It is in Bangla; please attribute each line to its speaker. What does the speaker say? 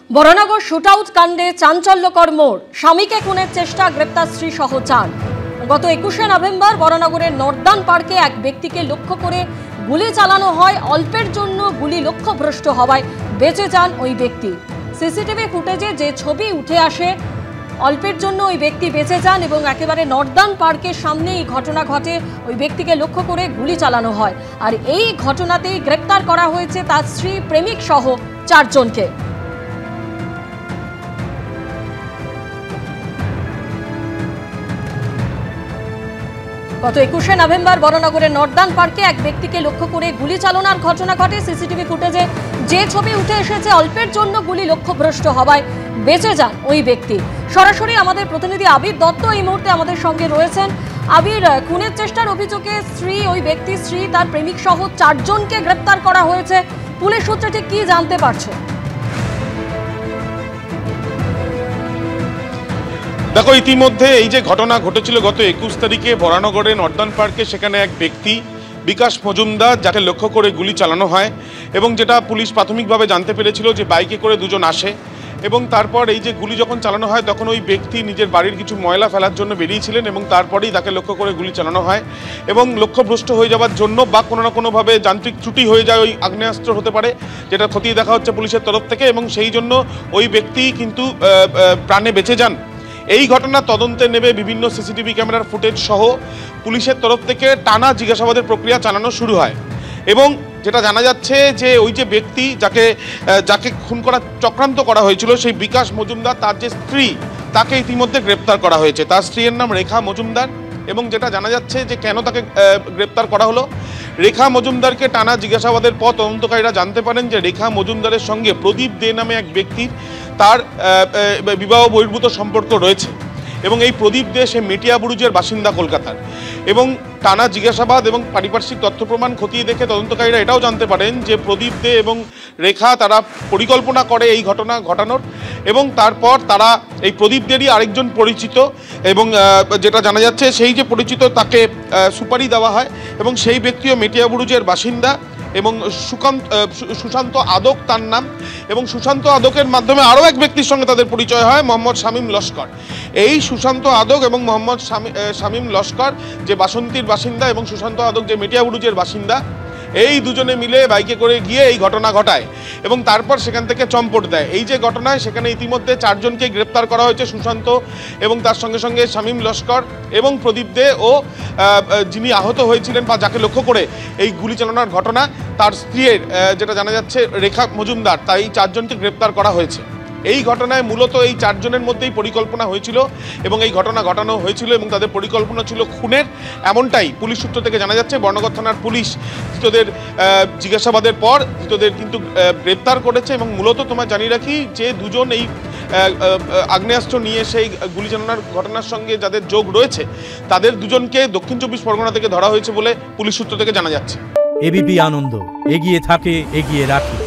Speaker 1: বরানগর শুটআউট কাণ্ডে চাঞ্চল্যকর মোড়, স্বামীকে খুনের চেষ্টা, গ্রেপ্তার স্ত্রী সহ 4। গত 21শে নভেম্বর বরানগরের নর্দান পার্কে এক ব্যক্তিকে লক্ষ্য করে গুলি চালানো হয়। অল্পের জন্য গুলি লক্ষ্যভ্রষ্ট হওয়ায় বেঁচে যান ওই ব্যক্তি। সিসিটিভি ফুটেজে যে ছবি উঠে আসে, অল্পের জন্য ওই ব্যক্তি বেঁচে যান এবং একেবারে নর্দান পার্কের সামনে এই ঘটনা ঘটে। ওই ব্যক্তিকে লক্ষ্য করে গুলি চালানো হয়, আর এই ঘটনাতেই গ্রেপ্তার করা হয়েছে তার স্ত্রী, প্রেমিক সহ 4 জনকে। গত 21শে নভেম্বর বরানগরের নর্দান পার্কে এক ব্যক্তিকে লক্ষ্য করে গুলি চালানোর ঘটনা ঘটে। সিসিটিভি ফুটেজে যে ছবি উঠে এসেছে, অল্পের জন্য গুলি লক্ষ্যভ্রষ্ট হওয়ায় বেঁচে যান ওই ব্যক্তি। সরাসরি আমাদের প্রতিনিধি আবির দত্ত এই মুহূর্তে আমাদের সঙ্গে রয়েছেন। আবির, খুনের চেষ্টার অভিযোগে স্ত্রী, ওই ব্যক্তির স্ত্রী, তার প্রেমিক সহ 4 জনকে গ্রেপ্তার করা হয়েছে। পুলিশ সূত্রে ঠিক কি জানতে পারছো?
Speaker 2: দেখো, ইতিমধ্যে এই যে ঘটনা ঘটেছিল গত 21 তারিখে বরানগরে নর্দান পার্কে, সেখানে এক ব্যক্তি বিকাশ মজুমদার, যাকে লক্ষ্য করে গুলি চালানো হয় এবং যেটা পুলিশ প্রাথমিকভাবে জানতে পেরেছিল যে বাইকে করে দুজন আসে এবং তারপর এই যে গুলি যখন চালানো হয় তখন ওই ব্যক্তি নিজের বাড়ির কিছু ময়লা ফেলার জন্য বেরিয়েছিলেন এবং তারপরেই তাকে লক্ষ্য করে গুলি চালানো হয় এবং লক্ষ্যভ্রষ্ট হয়ে যাওয়ার জন্য বা কোনো না কোনোভাবে যান্ত্রিক ত্রুটি হয়ে যায়, ওই আগ্নেয়াস্ত্র হতে পারে, যেটা খতিয়ে দেখা হচ্ছে পুলিশের তরফ থেকে, এবং সেই জন্য ওই ব্যক্তি কিন্তু প্রাণে বেঁচে যান। এই ঘটনা তদন্তে নেবে বিভিন্ন সিসিটিভি ক্যামেরার ফুটেজ সহ পুলিশের তরফ থেকে টানা জিজ্ঞাসাবাদের প্রক্রিয়া চালানো শুরু হয় এবং যেটা জানা যাচ্ছে যে ওই যে ব্যক্তি যাকে খুন করার চক্রান্ত করা হয়েছিল, সেই বিকাশ মজুমদার, তার যে স্ত্রী, তাকে ইতিমধ্যে গ্রেপ্তার করা হয়েছে। তার স্ত্রীর নাম রেখা মজুমদার এবং যেটা জানা যাচ্ছে যে কেন তাকে গ্রেপ্তার করা হলো, রেখা মজুমদারকে টানা জিজ্ঞাসাবাদের পর তদন্তকারীরা জানতে পারেন যে রেখা মজুমদারের সঙ্গে প্রদীপ দে নামে এক ব্যক্তির তার বিবাহ বহির্ভূত সম্পর্ক রয়েছে এবং এই প্রদীপ দে সে মেটিয়াবুরুজের বাসিন্দা, কলকাতার। এবং টানা জিজ্ঞাসাবাদ এবং পারিপার্শ্বিক তথ্য প্রমাণ খতিয়ে দেখে তদন্তকারীরা এটাও জানতে পারেন যে প্রদীপ দে এবং রেখা তারা পরিকল্পনা করে এই ঘটনা ঘটানোর এবং তারপর তারা এই প্রদীপ দেরই আরেকজন পরিচিত এবং যেটা জানা যাচ্ছে সেই যে পরিচিত তাকে সুপারি দেওয়া হয় এবং সেই ব্যক্তিও মেটিয়াবুরুজের বাসিন্দা এবং সুশান্ত আদক তার নাম, এবং সুশান্ত আদকের মাধ্যমে আরও এক ব্যক্তির সঙ্গে তাদের পরিচয় হয়, মোহাম্মদ শামীম লস্কর। এই সুশান্ত আদক এবং মোহাম্মদ শামীম লস্কর, যে বাসন্তীর বাসিন্দা, এবং সুশান্ত আদক, যে মেটিয়াবুরুজের বাসিন্দা, এই দুজনে মিলে বাইকে করে গিয়ে এই ঘটনা ঘটায় এবং তারপর সেখান থেকে চম্পট দেয়। এই যে ঘটনায় সেখানে ইতিমধ্যে 4 জনকে গ্রেপ্তার করা হয়েছে, সুশান্ত এবং তার সঙ্গে সঙ্গে শামীম লস্কর এবং প্রদীপ দে ও যিনি আহত হয়েছিলেন বা যাকে লক্ষ্য করে এই গুলি চালানোর ঘটনা, তার স্ত্রীর, যেটা জানা যাচ্ছে রেখা মজুমদার, তাই এই 4 জনকে গ্রেপ্তার করা হয়েছে। এই ঘটনায় মূলত এই 4 জনের মধ্যেই পরিকল্পনা হয়েছিল এবং এই ঘটনা ঘটানো হয়েছিল এবং তাদের পরিকল্পনা ছিল খুনের, এমনটাই পুলিশ সূত্র থেকে জানা যাচ্ছে। বর্ণগর থানার পুলিশ ধৃতদের জিজ্ঞাসাবাদের পর ধৃতদের কিন্তু গ্রেপ্তার করেছে এবং মূলত তোমায় জানিয়ে রাখি যে দুজন এই আগ্নেয়াস্ত্র নিয়ে সেই গুলি চালানোর ঘটনার সঙ্গে যাদের যোগ রয়েছে, তাদের দুজনকে দক্ষিণ 24 পরগনা থেকে ধরা হয়েছে বলে পুলিশ সূত্র থেকে জানা যাচ্ছে।
Speaker 3: এবিপি আনন্দ, এগিয়ে থাকে, এগিয়ে রাখে।